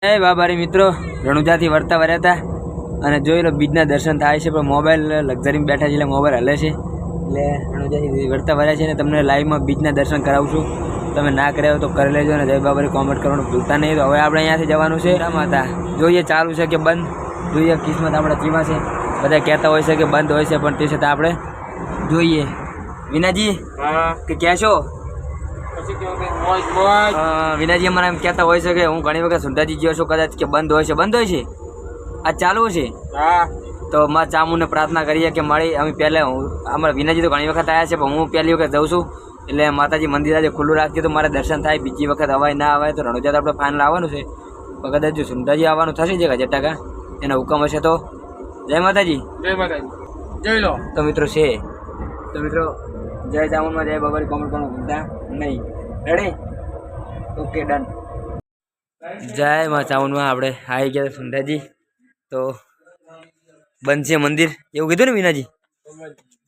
એ બાબારી મિત્રો રણુજાથી વર્તા વર્યા હતા અને જોઈ લો બીજના દર્શન થાય છે પણ મોબાઈલ લક્ઝરીમાં બેઠા છે એટલે મોબાઈલ હલે છે એટલે રણુજાથી વર્તા વર્યા છે ને તમને લાઈવમાં બીજના દર્શન કરાવશું. તમે ના કર્યા હોય તો કરી લેજો ને જય બાબારી કોમેન્ટ કરવાનું ભૂલતા નહીં. તો હવે આપણે અહીંયાથી જવાનું છે માતા જોઈએ ચાલુ છે કે બંધ, જોઈએ કિસ્મત આપણે ચીમાં છે. બધા કહેતા હોય છે કે બંધ હોય છે પણ તે છતાં આપણે જોઈએ. વિનાજી કે કહેશો? વિનાજી અમારે એમ કહેતા હોય છે કે હું ઘણી વખત સુંધાજી ગયો છું, કદાચ કે બંધ હોય છે. બંધ હોય છે? આ ચાલુ છે? તો માં ચામુને પ્રાર્થના કરીએ કે મારી અમે પહેલાં અમારા વિનાજી તો ઘણી વખત આવ્યા છે પણ હું પહેલી વખત જાઉં છું એટલે માતાજી મંદિર આજે ખુલ્લું રાખીએ તો મારે દર્શન થાય. બીજી વખત અવાય ના અવાય તો રણુજા તો આપણે ફાઇનલ આવવાનું છે. કદાચ જો સુંધાજી આવવાનું થશે જે 1000% એનો હુકમ હશે તો જય માતાજી. જય માતાજી. જય લો. તો મિત્રો છે તો મિત્રો જય ચામુંડમાં જય બાબારી કોમેન્ટ કરવાનું ભૂલતા નહીં. રેડી? Okay done. જય માં ચામુંડમાં આપણે આવી ગયા સુંધાજી. તો બંધ છે મંદિર એવું કીધું ને વિનાજી?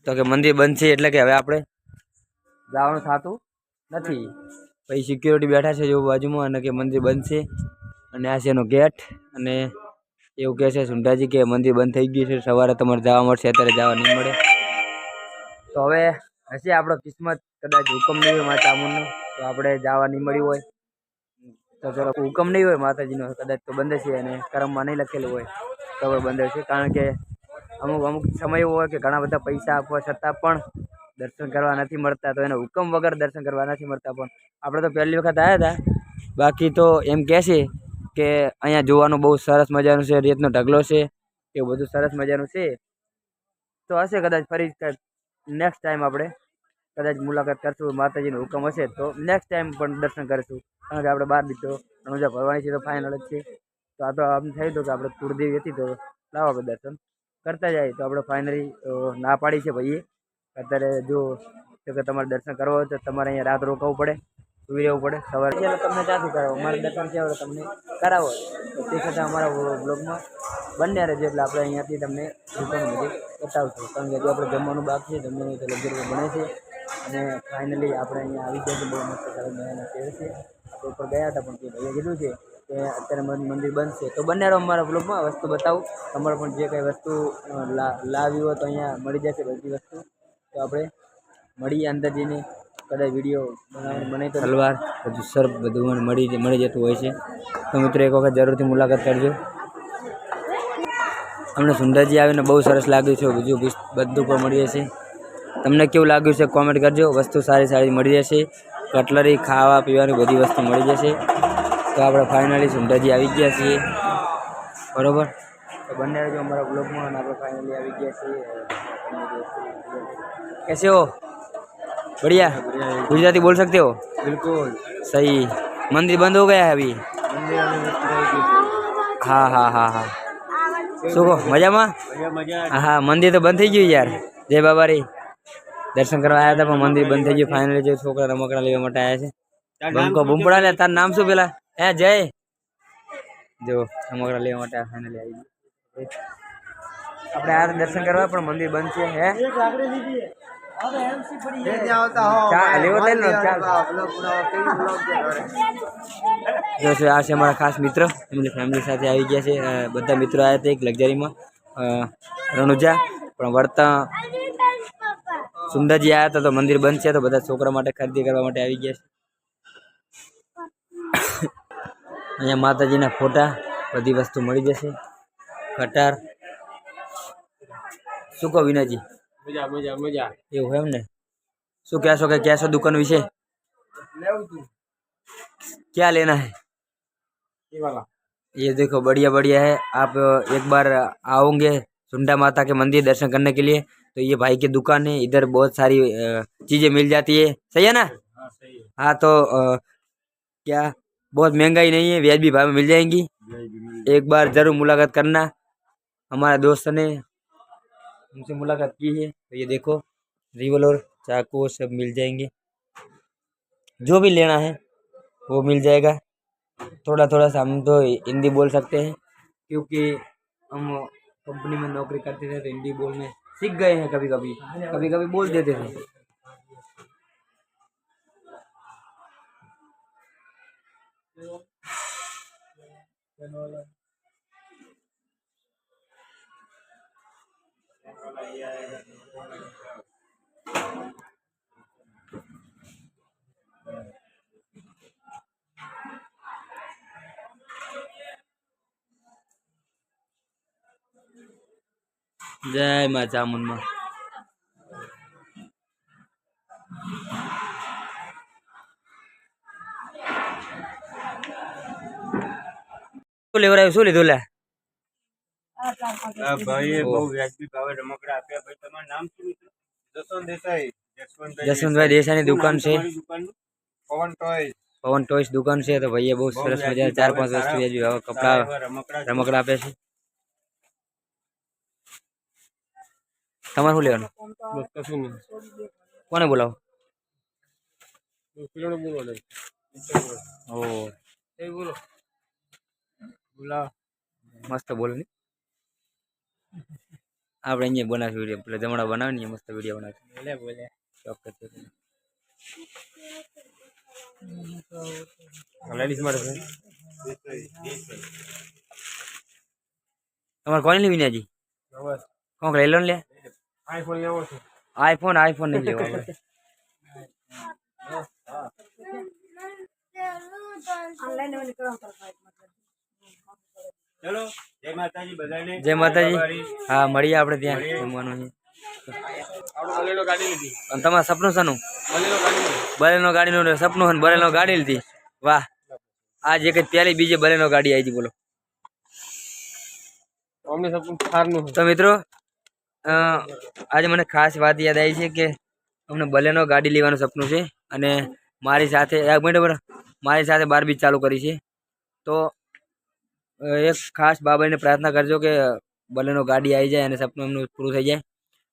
તો કે મંદિર બંધ છે એટલે કે હવે આપણે જવાનું થતું નથી. પછી સિક્યોરિટી બેઠા છે જો બાજુમાં અને કે મંદિર બંધ છે અને આ છે એનો ગેટ. અને એવું કહે છે સુંધાજી કે મંદિર બંધ થઈ ગયું છે, સવારે તમારે જવા મળશે, અત્યારે જવા નહીં મળે. તો હવે હશે આપણો કિસ્મત, કદાચ હુકમ નહીં હોય માતા ચામુંડનો તો આપણે જવા નહીં મળ્યું હોય તો ચલો હુકમ નહીં હોય માતાજીનો કદાચ તો બંધ છે અને કરમમાં નહીં લખેલું હોય તો હવે બંધ છે. કારણ કે અમુક સમય એવો હોય કે ઘણા બધા પૈસા આપવા છતાં પણ દર્શન કરવા નથી મળતા, તો એનો હુકમ વગર દર્શન કરવા નથી મળતા. પણ આપણે તો પહેલી વખત આવ્યા હતા. બાકી તો એમ કહે છે કે અહીંયા જોવાનું બહુ સરસ મજાનું છે, રેતનો ઢગલો છે, એવું બધું સરસ મજાનું છે. તો હશે કદાચ ફરી નેક્સ્ટ ટાઈમ આપણે કદાચ મુલાકાત કરશું, માતાજીનો હુકમ હશે તો નેક્સ્ટ ટાઈમ પણ દર્શન કરીશું. કારણ કે આપણે 12 દીધો રણુજા ભરવાની છે તો ફાઇનલ જ છે. તો આ તો આમ થઈ તો કે આપણે કુળદેવી હતી તો લાવો આપણે દર્શન કરતા જાય. તો આપણે ફાઇનલી ના પાડી છે ભાઈએ. અત્યારે જો કે તમારે દર્શન કરવા હોય તો તમારે અહીંયા રાત રોકાવું પડે, સુઈ રહેવું પડે. સવારે ચાલો તમને ત્યાંથી કરાવો, મારે દર્શન થયા હોય તમને કરાવો તો તે છતાં અમારા બ્લોગમાં બંને રહેજો એટલે આપણે અહીંયાથી તમને દુકાન બધી બતાવશું. કારણ કે જો આપણે જમવાનું બાકી છે, જમવાનું તો લગ્ઝરી બને છે. અને ફાઇનલી આપણે અહીંયા આવી ગયા છે. બહુ મસ્ત સરસ મજાના શહેર છે. આપણે ઉપર ગયા હતા પણ તે ભાઈએ કીધું છે કે અત્યારે મંદિર બંધ છે. તો બંને અમારા બ્લોગમાં વસ્તુ બતાવું. તમારે પણ જે કંઈ વસ્તુ લાવી હોય તો અહીંયા મળી જશે બધી વસ્તુ. તો આપણે મળીએ અંદર જઈને, કદાચ વિડીયો બનાવવાનું બને તો સલવાર બધું સર્ફ બધું મળી જતું હોય છે. તો મિત્રો એક વખત જરૂરથી મુલાકાત કરજો. અમને સુંદરજી આવીને બહુ સરસ લાગ્યું છે. બીજું બધું પણ મળી જશે. તમને કેવું લાગ્યું છે કોમેન્ટ કરજો. વસ્તુ સારી મળી જશે, કટલરી ખાવા પીવાની બધી વસ્તુ મળી જશે. તો આપણે ફાઇનલી સુંદરજી આવી ગયા છીએ, બરોબર? તો બંને જો અમારા બ્લોગમાં અને આપણે ફાઇનલી આવી ગયા છીએ. कैसे हो? बढ़िया. गुजराती बोल सकते हो? બિલકુલ सही. मंदिर बंद हो गया है अभी? हाँ हाँ हाँ हाँ. શું કહો? મજામાં? હા મંદિર તો બંધ થઈ ગયું યાર. જય બાબારી. દર્શન કરવા આવ્યા હતા પણ મંદિર બંધ થઈ ગયું. ફાઇનલી જો છોકરા રમકડા લેવા માટે આવ્યા છે. બંકો બુમપડા લે. તારું નામ શું પેલા? હે જય. જો રમકડા લેવા માટે ફાઇનલી આવી ગયું. આપણે આ દર્શન કરવા પણ મંદિર બંધ છે. હે આ છે અમારા ખાસ મિત્ર, એમની ફેમિલી સાથે આવી ગયા છે. બધા મિત્રો આવ્યા હતા એક લક્ઝરીમાં રણુજા, પણ વર્તા સુંદરજી આવ્યા હતા તો મંદિર બંધ છે. તો બધા છોકરા માટે ખરીદી કરવા માટે આવી ગયા છે. અહીંયા માતાજીના ફોટા બધી વસ્તુ મળી જશે. કટાર શું કહો વિનાજી? મજા મજા મજા. એવું એમ ને? શું કહેશો કે કહેશો दुकान विषय? क्या लेना है? ये देखो बढ़िया बढ़िया है. आप एक बार आओगे सुंडा माता के मंदिर दर्शन करने के लिए तो ये भाई की दुकान है. इधर बहुत सारी चीजें मिल जाती है. सही है ना? हाँ तो क्या बहुत महंगाई नहीं है, वाजिबी भाव में मिल जाएंगी. एक बार जरूर मुलाकात करना. हमारा दोस्त ने उनसे मुलाकात की है. तो ये देखो रिवॉल्वर, चाकू सब मिल जाएंगे. जो भी लेना है वो मिल जाएगा. थोड़ा थोड़ा सा हम तो हिंदी बोल सकते हैं क्योंकि हम कंपनी में नौकरी करते थे तो हिंदी बोलने सीख गए हैं. कभी कभी बोल देते थे. જય માં ચામુંડમાં શું લેવરાયું શું લીધું લે ભાઈએ ઓહ. બહુ વ્યાજબી ભાવે રમકડા આપ્યા. ભાઈ તમારું નામ શું મિત્રો? જસવંત દેસાઈ. જસવંતભાઈ દેસાઈની શું દુકાન નામ છે. તમારી દુકાનનું? પવન ટોય. પવન ટોયસ દુકાન છે તો ભાઈએ બહુ સરસ મજા 4-5 વસ્તુ વ્યાજબી ભાવે કપડા રમકડા આપે છે. તમારે શું લેવાનું બસ કશું નહીં. કોને બોલાવો પેલો બોલો લે. ઓ એ બોલો. બોલા. મસ્ત બોલો ને આપણે અહીંયા બનાવીશું વિડીયો પેલા જમણા બનાવે ને મસ્ત વિડીયો બનાવીશું બોલે બોલે. ચોક્કસ લેડીઝ માટે છે. તમારે કોને લેવી હજી બસ કોણ લઈ લો ને લે આઈફોન લેવો છે. આઈફોન નહીં લેવો આપણે ચલો જય માતાજી બધાને. જય માતાજી હા મળીએ આપણે ત્યાં જમવાનું છે આપણો બલેનો ગાડી લીધી. અને તમારું સપનું શાનું બલેનો ગાડી લીધી. બલેનો ગાડીનું સપનું છે ને બલેનો ગાડી લીધી વાહ આ જે કઈ પહેલી બીજી બલેનો ગાડી આવી હતી બોલો અમને સપનું થારનું છે. તો મિત્રો આજે મને ખાસ વાત યાદ આવી છે કે અમને બલેનો ગાડી લેવાનું સપનું છે અને મારી સાથે એક મિનિટ બરાબર મારી સાથે 12 ચાલુ કરી છે તો એક ખાસ બાબાને પ્રાર્થના કરજો કે બલેનો ગાડી આવી જાય અને સપનું એમનું પૂરું થઈ જાય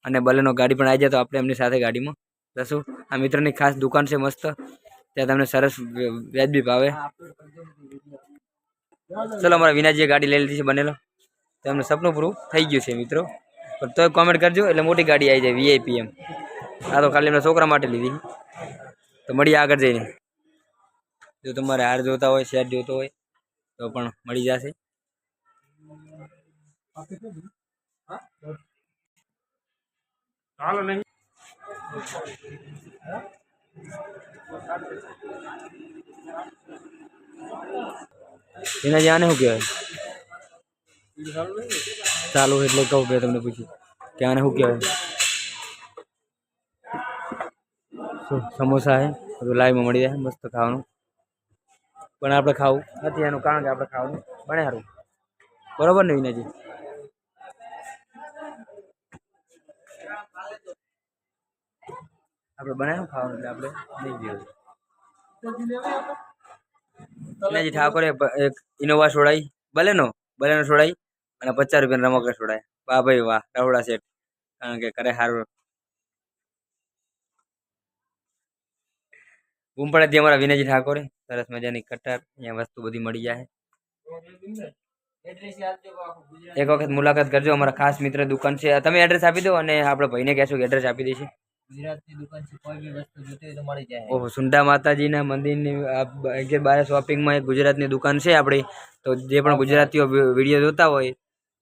અને બલેનો ગાડી પણ આવી જાય તો આપણે એમની સાથે ગાડીમાં જશું આ મિત્રની ખાસ દુકાન છે મસ્ત ત્યાં તમને સરસ વ્યાજબી ભાવે ચલો અમારા વિનાજીએ ગાડી લઈ લીધી છે બનેલો તો એમનું સપનું પૂરું થઈ ગયું છે મિત્રો પણ તોય કોમેન્ટ કરજો એટલે મોટી ગાડી આવી જાય વીઆઈપી એમ આ તો ખાલી એમના છોકરા માટે લીધી તો મળીએ આગળ જઈને જો તમારે હાર જોતા હોય શેર જોતો હોય તો પણ મળી જશે ચાલો નહીં. વિનાજી આને શું કહેવાય બીજું સારું નહીં. ચાલુ એટલે કહું કે તમને પૂછ્યું કે આને શું કહેવાય શું સમોસા છે બધું લાઈવમાં મળી જાય મસ્ત ખાવાનું પણ આપણે ખાવું નથી એનું કારણ કે આપણે ખાવાનું બને સારું બરોબર ને વિનાજી આપણે બનાવ્યું ખાવાનું એટલે આપણે નહીં જેવું વિનાજી ઠાકોરે એક ઇનોવા છોડાઈ બલેનો છોડાઈ અને 50 રૂપિયાના રમકડા છોડાય વાહ ભાઈ વાહ રવડા સેટ કારણ કે કરે સારું ગુંપળાથી અમારા વિનયજી ઠાકોરે સરસ મજાની કટાર અહીંયા વસ્તુ બધી મળી જાય એક વખત મુલાકાત કરજો અમારા ખાસ મિત્ર દુકાન છે તમે એડ્રેસ આપી દો અને આપણે ભાઈને કહેશો કે એડ્રેસ આપી દઈશું ગુજરાતની દુકાન છે કોઈ બી વસ્તુ જોતી હોય તો મળી જાય ઓહો સુંડા માતાજીના મંદિરની બાર શોપિંગમાં એક ગુજરાતની દુકાન છે આપણી તો જે પણ ગુજરાતીઓ વિડીયો જોતા હોય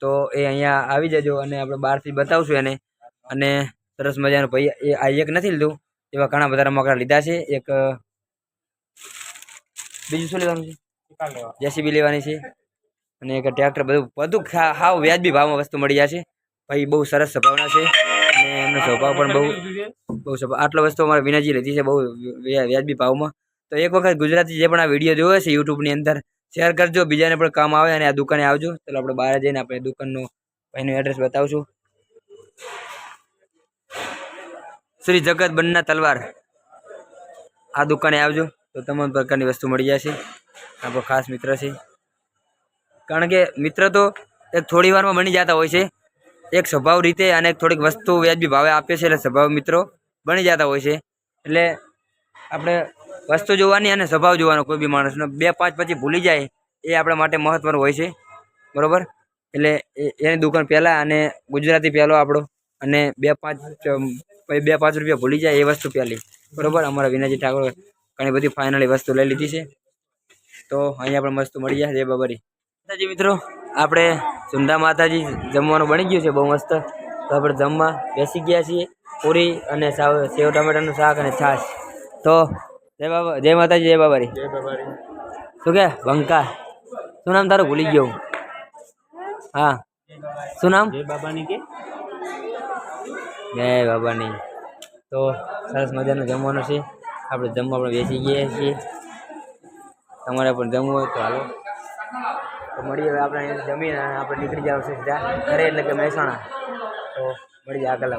તો એ અહીંયા આવી જજો અને આપણે બહારથી બતાવશું એને અને સરસ મજાનું ભાઈ એ આ એક નથી લીધું એવા ઘણા બધા રમકડા લીધા છે એક બીજું શું લેવાનું છે જેસીબી લેવાની છે અને એક ટ્રેક્ટર બધું હાવ વ્યાજબી ભાવમાં વસ્તુ મળી જશે ભાઈ બહુ સરસ સ્વભાવના છે અને એમનો સ્વભાવ પણ બહુ આટલો વસ્તુ અમારે વિનાજી લીધી છે બહુ વ્યાજબી ભાવમાં તો એક વખત ગુજરાતી જે પણ આ વિડીયો જોયો છે યુટ્યુબની અંદર શેર કરજો બીજાને પણ કામ આવે અને આ દુકાને આવજો ચાલો આપણે બહાર જઈને આપણે દુકાનનું ભાઈનું એડ્રેસ બતાવશું શ્રી જગત બન્ના તલવાર આ દુકાને આવજો તો તમામ પ્રકારની વસ્તુ મળી જશે આપણો ખાસ મિત્ર છે કારણ કે મિત્ર તો એક થોડી વારમાં બની જતા હોય છે એક સ્વભાવ રીતે અને થોડીક વસ્તુ વ્યાજબી ભાવે આપે છે એટલે સ્વભાવ મિત્રો બની જતા હોય છે એટલે આપણે વસ્તુ જોવાની અને સ્વભાવ જોવાનો કોઈ બી માણસનો 2-5 પછી ભૂલી જાય એ આપણા માટે મહત્વનું હોય છે બરાબર એટલે એની દુકાન પહેલાં અને ગુજરાતી પહેલો આપણો અને 2-5 રૂપિયા ભૂલી જાય એ વસ્તુ પહેલી બરાબર અમારા વિનાજી ઠાકોર ઘણી બધી ફાઇનલી વસ્તુ લઈ લીધી છે તો અહીંયા પણ મસ્ત મળી જાય જય બાબારી માતાજી મિત્રો આપણે સુંદા માતાજી જમવાનું બની ગયું છે બહુ મસ્ત. તો આપણે જમવા બેસી ગયા છીએ. પૂરી અને સેવ ટમેટાનું શાક અને છાશ. તો જય માતાજી જય બાબારી. જય બાબારી. શું કે બંકા શું નામ તારું ભૂલી ગયો હું. હા શું નામ? જય બાબાની કે જય બાબાની. તો સરસ મજાનું જમવાનું છે. આપણે જમવા પણ બેસી ગયા છીએ. તમારે પણ જમવું હોય તો હાલો. તો મળીએ હવે આપણે જમીને આપણે નીકળી જાવ છે સીધા ઘરે એટલે કે મહેસાણા. તો મળી જાય આગળ